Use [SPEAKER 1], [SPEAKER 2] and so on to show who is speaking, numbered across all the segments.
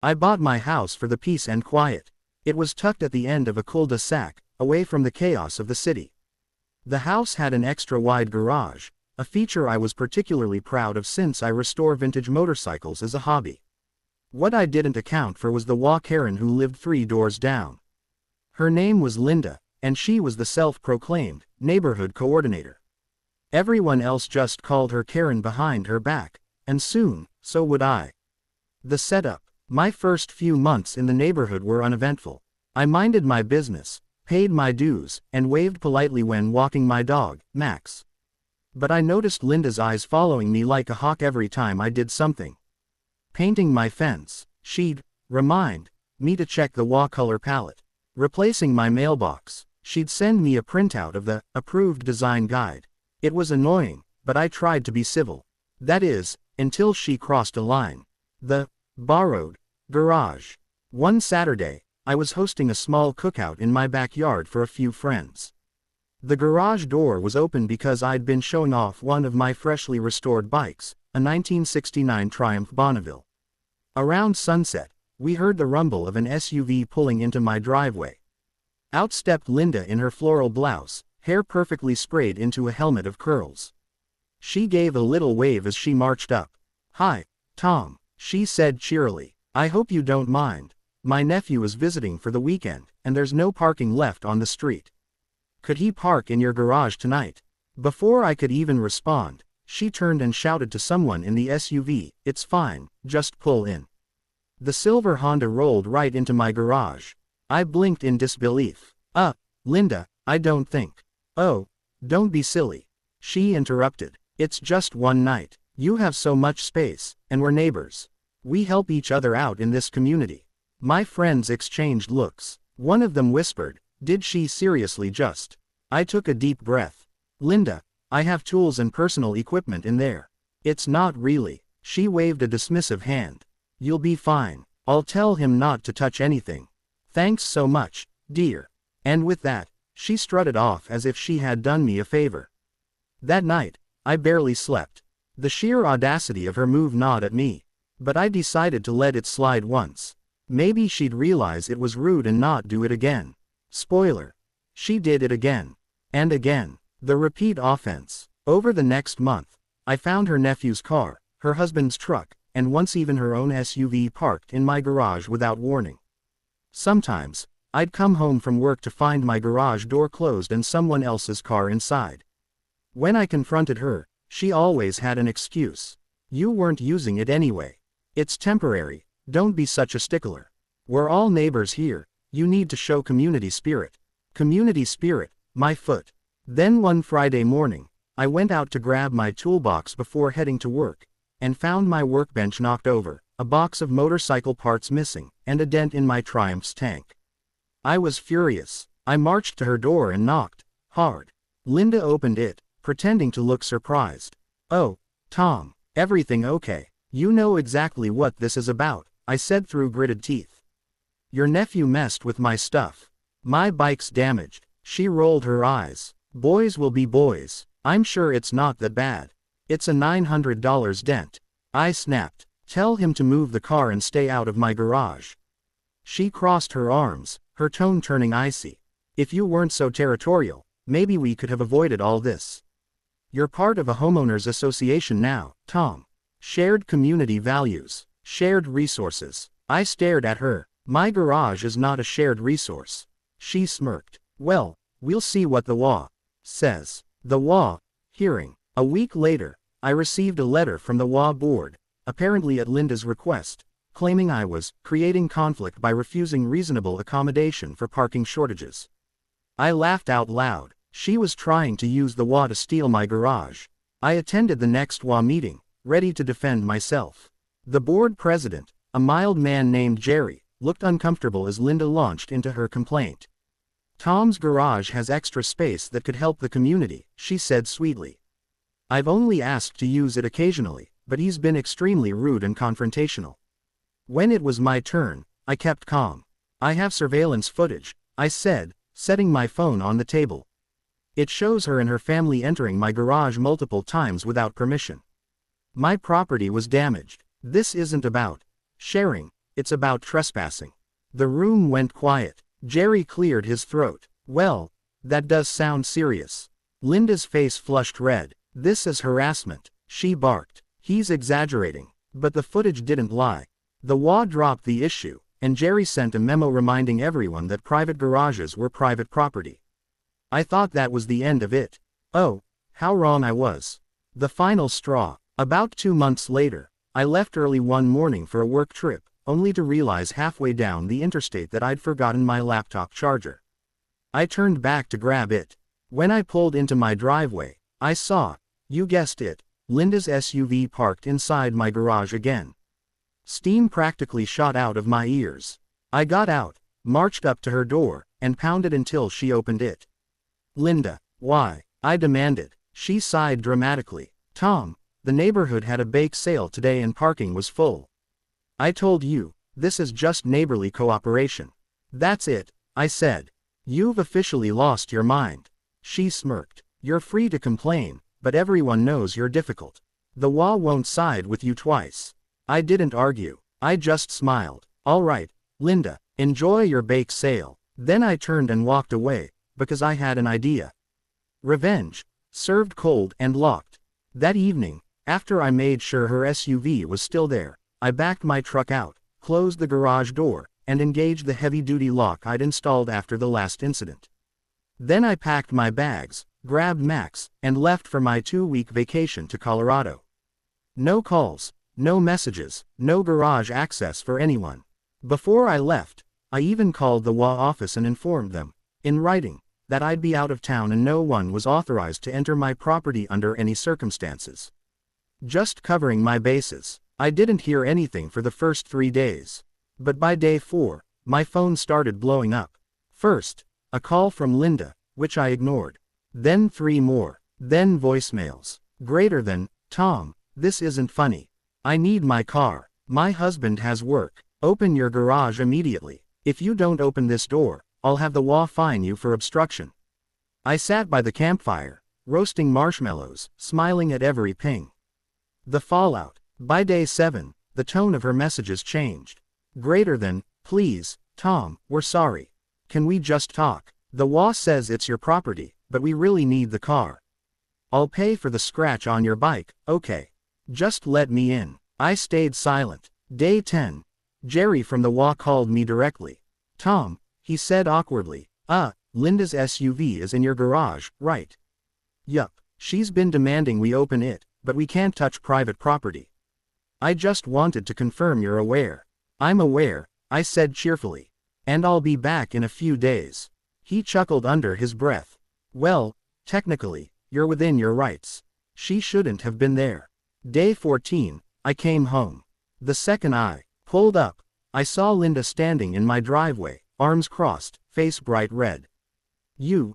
[SPEAKER 1] I bought my house for the peace and quiet. It was tucked at the end of a cul-de-sac, away from the chaos of the city. The house had an extra wide garage, a feature I was particularly proud of since I restore vintage motorcycles as a hobby. What I didn't account for was the wah Karen who lived 3 doors down. Her name was Linda, and she was the self-proclaimed neighborhood coordinator. Everyone else just called her Karen behind her back, and soon, so would I. The setup. My first few months in the neighborhood were uneventful. I minded my business, paid my dues, and waved politely when walking my dog, Max. But I noticed Linda's eyes following me like a hawk every time I did something. Painting my fence, she'd remind me to check the wall color palette. Replacing my mailbox, she'd send me a printout of the approved design guide. It was annoying, but I tried to be civil. That is, until she crossed a line. The borrowed garage. One Saturday, I was hosting a small cookout in my backyard for a few friends. The garage door was open because I'd been showing off one of my freshly restored bikes, a 1969 Triumph Bonneville. Around sunset, we heard the rumble of an SUV pulling into my driveway. Out stepped Linda in her floral blouse, hair perfectly sprayed into a helmet of curls. She gave a little wave as she marched up. "Hi, Tom," she said cheerily. "I hope you don't mind. My nephew is visiting for the weekend, and there's no parking left on the street. Could he park in your garage tonight?" Before I could even respond, she turned and shouted to someone in the SUV, "It's fine, just pull in." The silver Honda rolled right into my garage. I blinked in disbelief. Linda, I don't think." "Oh, don't be silly," she interrupted. "It's just one night. You have so much space, and we're neighbors. We help each other out in this community." My friends exchanged looks. One of them whispered, "Did she seriously just?" I took a deep breath. "Linda, I have tools and personal equipment in there." "It's not really." She waved a dismissive hand. "You'll be fine. I'll tell him not to touch anything. Thanks so much, dear." And with that, she strutted off as if she had done me a favor. That night, I barely slept. The sheer audacity of her move gnawed at me. But I decided to let it slide once. Maybe she'd realize it was rude and not do it again. Spoiler. She did it again. And again. The repeat offense. Over the next month, I found her nephew's car, her husband's truck, and once even her own SUV parked in my garage without warning. Sometimes, I'd come home from work to find my garage door closed and someone else's car inside. When I confronted her, she always had an excuse. "You weren't using it anyway. It's temporary, don't be such a stickler. We're all neighbors here, you need to show community spirit." Community spirit, my foot. Then one Friday morning, I went out to grab my toolbox before heading to work, and found my workbench knocked over, a box of motorcycle parts missing, and a dent in my Triumph's tank. I was furious. I marched to her door and knocked hard. Linda opened it, pretending to look surprised. "Oh, Tom, everything okay? You know exactly what this is about," I said through gritted teeth. "Your nephew messed with my stuff. My bike's damaged." She rolled her eyes. "Boys will be boys. I'm sure it's not that bad. It's a $900 dent." I snapped. "Tell him to move the car and stay out of my garage." She crossed her arms, her tone turning icy. "If you weren't so territorial, maybe we could have avoided all this. You're part of a homeowners association now, Tom. Shared community values, shared resources." I stared at her. "My garage is not a shared resource." She smirked. "Well, we'll see what the law says." The law hearing. A week later, I received a letter from the law board, apparently at Linda's request, claiming I was creating conflict by refusing reasonable accommodation for parking shortages. I laughed out loud. She was trying to use the law to steal my garage. I attended the next law meeting, ready to defend myself. The board president, a mild man named Jerry, looked uncomfortable as Linda launched into her complaint. "Tom's garage has extra space that could help the community," she said sweetly. "I've only asked to use it occasionally, but he's been extremely rude and confrontational." When it was my turn, I kept calm. "I have surveillance footage," I said, setting my phone on the table. "It shows her and her family entering my garage multiple times without permission. My property was damaged. This isn't about sharing. it's about trespassing. The room went quiet. Jerry cleared his throat. Well, that does sound serious. Linda's face flushed red. This is harassment, she barked. He's exaggerating. But the footage didn't lie. The HOA dropped the issue, and Jerry sent a memo reminding everyone that private garages were private property. I thought that was the end of it. Oh, how wrong I was. The final straw. About 2 months later, I left early one morning for a work trip, only to realize halfway down the interstate that I'd forgotten my laptop charger. I turned back to grab it. When I pulled into my driveway, I saw, you guessed it, Linda's SUV parked inside my garage again. Steam practically shot out of my ears. I got out, marched up to her door, and pounded until she opened it. Linda, why? I demanded. She sighed dramatically. Tom, the neighborhood had a bake sale today and parking was full. I told you, this is just neighborly cooperation. That's it, I said. You've officially lost your mind. She smirked. You're free to complain, but everyone knows you're difficult. The HOA won't side with you twice. I didn't argue. I just smiled. All right, Linda, enjoy your bake sale. Then I turned and walked away, because I had an idea. Revenge, served cold and locked. That evening, after I made sure her SUV was still there, I backed my truck out, closed the garage door, and engaged the heavy-duty lock I'd installed after the last incident. Then I packed my bags, grabbed Max, and left for my 2-week vacation to Colorado. No calls, no messages, no garage access for anyone. Before I left, I even called the HOA office and informed them, in writing, that I'd be out of town and no one was authorized to enter my property under any circumstances. Just covering my bases. I didn't hear anything for the first 3 days. But by day 4, my phone started blowing up. First, a call from Linda, which I ignored. Then 3 more. Then voicemails. Greater than, Tom, this isn't funny. I need my car. My husband has work. Open your garage immediately. If you don't open this door, I'll have the HOA fine you for obstruction. I sat by the campfire, roasting marshmallows, smiling at every ping. The fallout. By day 7, the tone of her messages changed. Greater than, please, Tom, we're sorry. Can we just talk? The HOA says it's your property, but we really need the car. I'll pay for the scratch on your bike, okay. Just let me in. I stayed silent. Day 10. Jerry from the HOA called me directly. Tom, he said awkwardly, Linda's SUV is in your garage, right? Yup, she's been demanding we open it, but we can't touch private property. I just wanted to confirm you're aware. I'm aware, I said cheerfully. And I'll be back in a few days. He chuckled under his breath. Well, technically, you're within your rights. She shouldn't have been there. Day 14, I came home. The second I pulled up, I saw Linda standing in my driveway, arms crossed, face bright red. You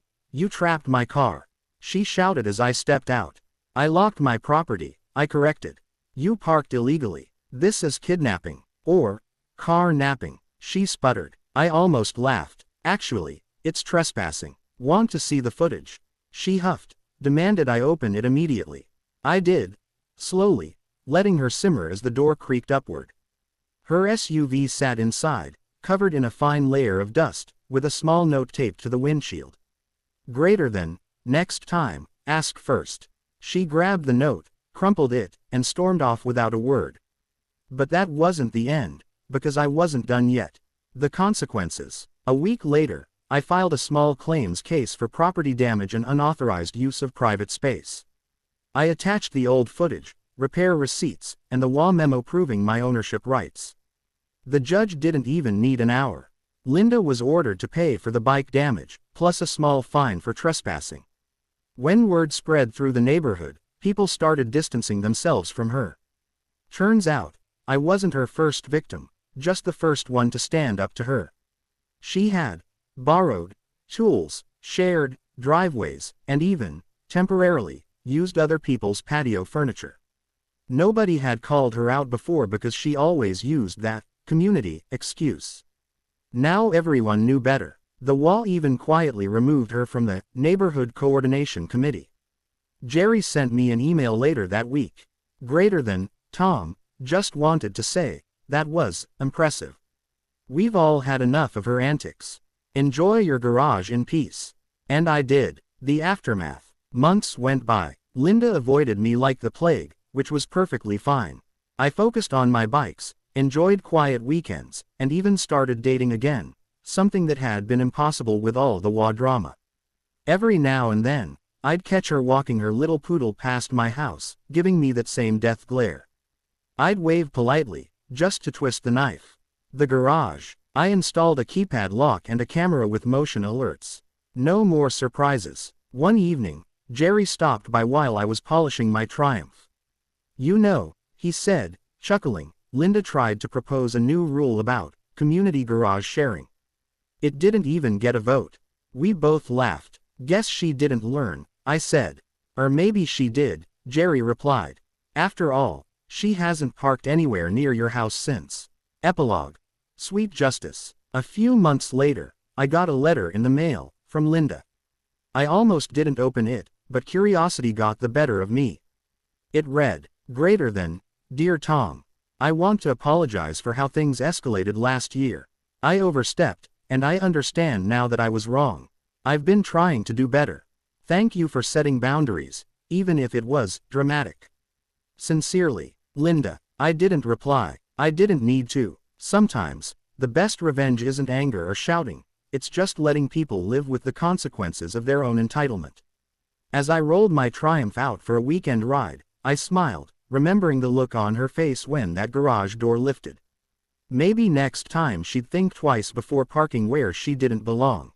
[SPEAKER 1] trapped my car. She shouted as I stepped out. I locked my property, I corrected. You parked illegally. This is kidnapping. Or, car napping. She sputtered. I almost laughed. Actually, it's trespassing. Want to see the footage? She huffed. Demanded I open it immediately. I did. Slowly, letting her simmer as the door creaked upward. Her SUV sat inside, covered in a fine layer of dust, with a small note taped to the windshield. Greater than, next time, ask first. She grabbed the note, crumpled it, and stormed off without a word. But that wasn't the end, because I wasn't done yet. The consequences. A week later, I filed a small claims case for property damage and unauthorized use of private space. I attached the old footage, repair receipts, and the HOA memo proving my ownership rights. The judge didn't even need an hour. Linda was ordered to pay for the bike damage, plus a small fine for trespassing. When word spread through the neighborhood, people started distancing themselves from her. Turns out, I wasn't her first victim, just the first one to stand up to her. She had borrowed tools, shared driveways, and even, temporarily, used other people's patio furniture. Nobody had called her out before because she always used that community excuse. Now everyone knew better. The HOA even quietly removed her from the Neighborhood Coordination Committee. Jerry sent me an email later that week. Greater than, Tom, just wanted to say, That was impressive. We've all had enough of her antics. Enjoy your garage in peace. And I did. The aftermath. Months went by. Linda avoided me like the plague, which was perfectly fine. I focused on my bikes, enjoyed quiet weekends, and even started dating again, something that had been impossible with all the HOA drama. Every now and then, I'd catch her walking her little poodle past my house, giving me that same death glare. I'd wave politely, just to twist the knife. The garage. I installed a keypad lock and a camera with motion alerts. No more surprises. One evening, Jerry stopped by while I was polishing my Triumph. You know, he said, chuckling, Linda tried to propose a new rule about community garage sharing. It didn't even get a vote. We both laughed. Guess she didn't learn, I said. Or maybe she did, Jerry replied. After all, she hasn't parked anywhere near your house since. Epilogue. Sweet justice. A few months later, I got a letter in the mail, from Linda. I almost didn't open it, but curiosity got the better of me. It read, greater than, Dear Tom, I want to apologize for how things escalated last year. I overstepped, and I understand now that I was wrong. I've been trying to do better. Thank you for setting boundaries, even if it was dramatic. Sincerely, Linda. I didn't reply. I didn't need to. Sometimes, the best revenge isn't anger or shouting, it's just letting people live with the consequences of their own entitlement. As I rolled my Triumph out for a weekend ride, I smiled, remembering the look on her face when that garage door lifted. Maybe next time she'd think twice before parking where she didn't belong.